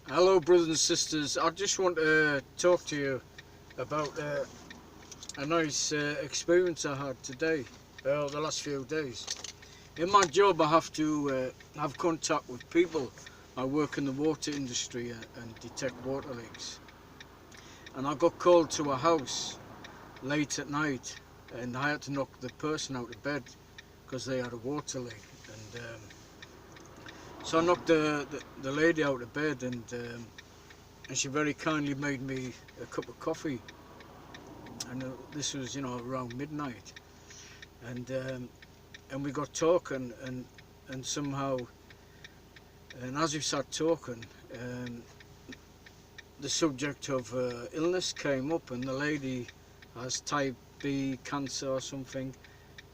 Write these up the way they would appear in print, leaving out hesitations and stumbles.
Hello, brothers and sisters. I just want to talk to you about a nice experience I had today, the last few days. In my job, I have to have contact with people. I work in the water industry and detect water leaks. And I got called to a house late at night, and I had to knock the person out of bed because they had a water leak. And so I knocked the lady out of bed, and she very kindly made me a cup of coffee. And this was, around midnight. And we got talking, and somehow, and as we sat talking, the subject of illness came up, and the lady has type B cancer or something,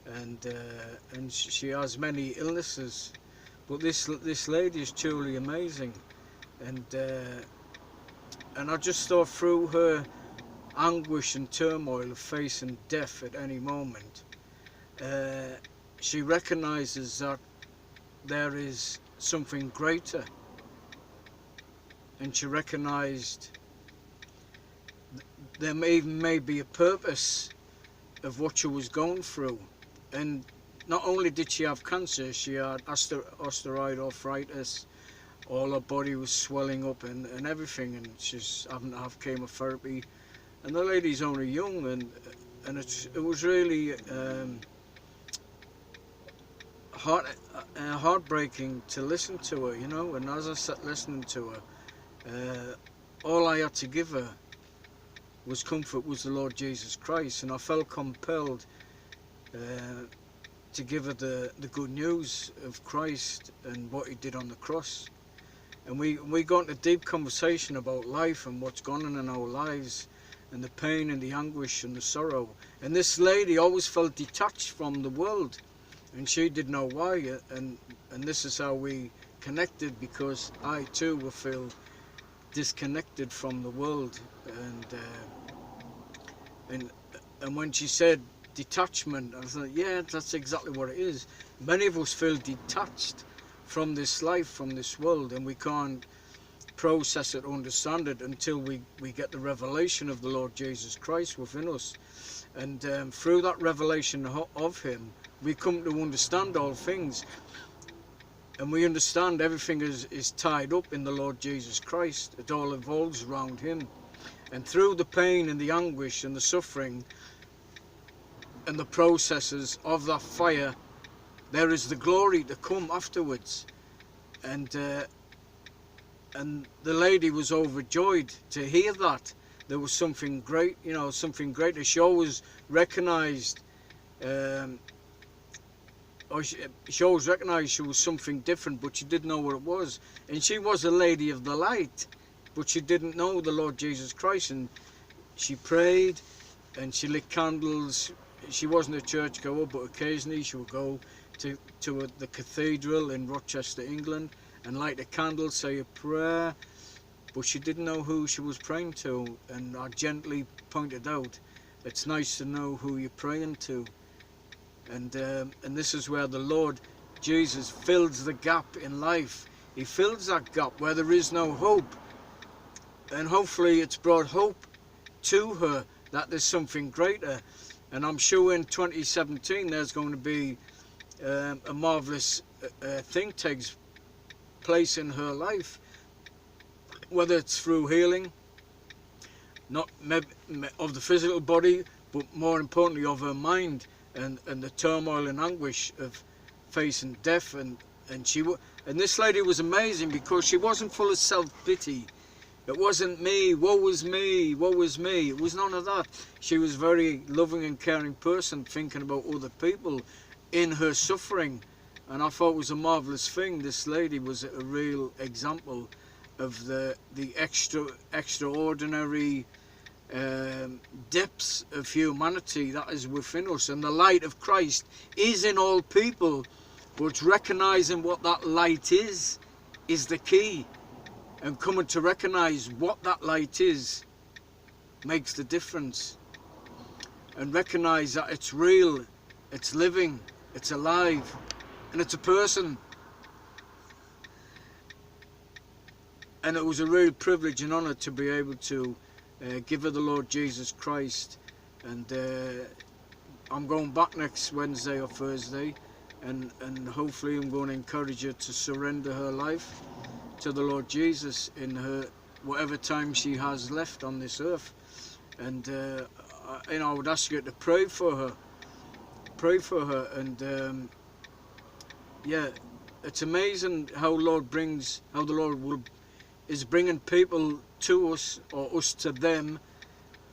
and she has many illnesses. But this lady is truly amazing, and I just thought through her anguish and turmoil of facing death at any moment, she recognizes that there is something greater, and she recognized there may be a purpose of what she was going through. And not only did she have cancer, she had osteoid arthritis. All her body was swelling up and everything, and she's having to have chemotherapy. And the lady's only young, and it was really heartbreaking to listen to her, And as I sat listening to her, all I had to give her was comfort, was the Lord Jesus Christ, and I felt compelled to give her the good news of Christ and what He did on the cross. And we got into a deep conversation about life and what's gone on in our lives, and the pain and the anguish and the sorrow. And this lady always felt detached from the world, and she didn't know why. And this is how we connected, because I too will feel disconnected from the world. And when she said detachment, I thought, yeah, that's exactly what it is. Many of us feel detached from this life, from this world, and we can't process it, understand it, until we get the revelation of the Lord Jesus Christ within us. And through that revelation of Him, we come to understand all things, and we understand everything is tied up in the Lord Jesus Christ. It all evolves around Him. And through the pain and the anguish and the suffering and the processes of that fire, there is the glory to come afterwards. And the lady was overjoyed to hear that there was something great, something greater. She always recognised, she always recognised she was something different, but she didn't know what it was. And she was a lady of the light, but she didn't know the Lord Jesus Christ. And she prayed, and she lit candles. She wasn't a churchgoer, but occasionally she would go to the cathedral in Rochester, England, and light a candle, say a prayer, but she didn't know who she was praying to. And I gently pointed out, it's nice to know who you're praying to. And this is where the Lord Jesus fills the gap in life. He fills that gap where there is no hope, and hopefully it's brought hope to her that there's something greater. And I'm sure in 2017 there's going to be a marvellous thing takes place in her life, whether it's through healing, not of the physical body, but more importantly of her mind, and the turmoil and anguish of facing death. And this lady was amazing, because she wasn't full of self-pity. It wasn't me, woe is me, woe is me. It was none of that. She was a very loving and caring person, thinking about other people in her suffering. And I thought it was a marvellous thing. This lady was a real example of the extraordinary depths of humanity that is within us. And the light of Christ is in all people, but recognising what that light is the key. And coming to recognise what that light is makes the difference. And recognise that it's real, it's living, it's alive, and it's a person. and it was a real privilege and honour to be able to give her the Lord Jesus Christ. And I'm going back next Wednesday or Thursday, and hopefully I'm going to encourage her to surrender her life to the Lord Jesus in her whatever time she has left on this earth. And I would ask you to pray for her, and yeah, it's amazing how the Lord is bringing people to us, or us to them,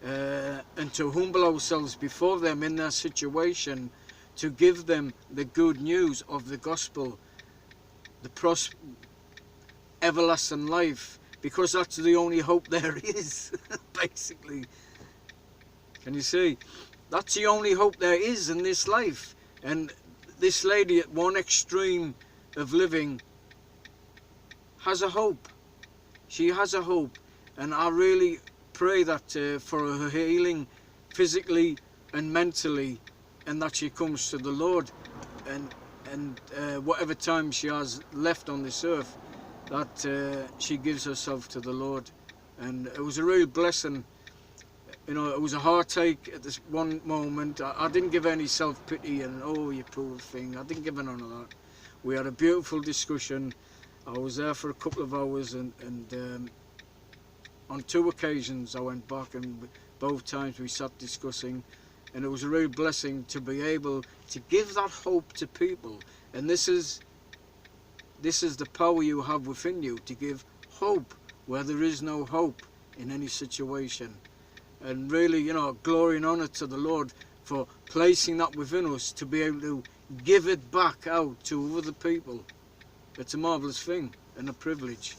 and to humble ourselves before them in their situation, to give them the good news of the gospel, the everlasting life, because that's the only hope there is, basically. Can you see? That's the only hope there is in this life. And this lady at one extreme of living has a hope. She has a hope, and I really pray that for her healing physically and mentally, and that she comes to the Lord, and whatever time she has left on this earth, that she gives herself to the Lord. And it was a real blessing. You know, it was a heartache at this one moment. I didn't give any self-pity and, oh, you poor thing. I didn't give none of that. We had a beautiful discussion. I was there for a couple of hours, and on 2 occasions I went back, and both times we sat discussing, and it was a real blessing to be able to give that hope to people. And this is the power you have within you, to give hope where there is no hope in any situation. And really, you know, glory and honour to the Lord for placing that within us, to be able to give it back out to other people. It's a marvellous thing and a privilege.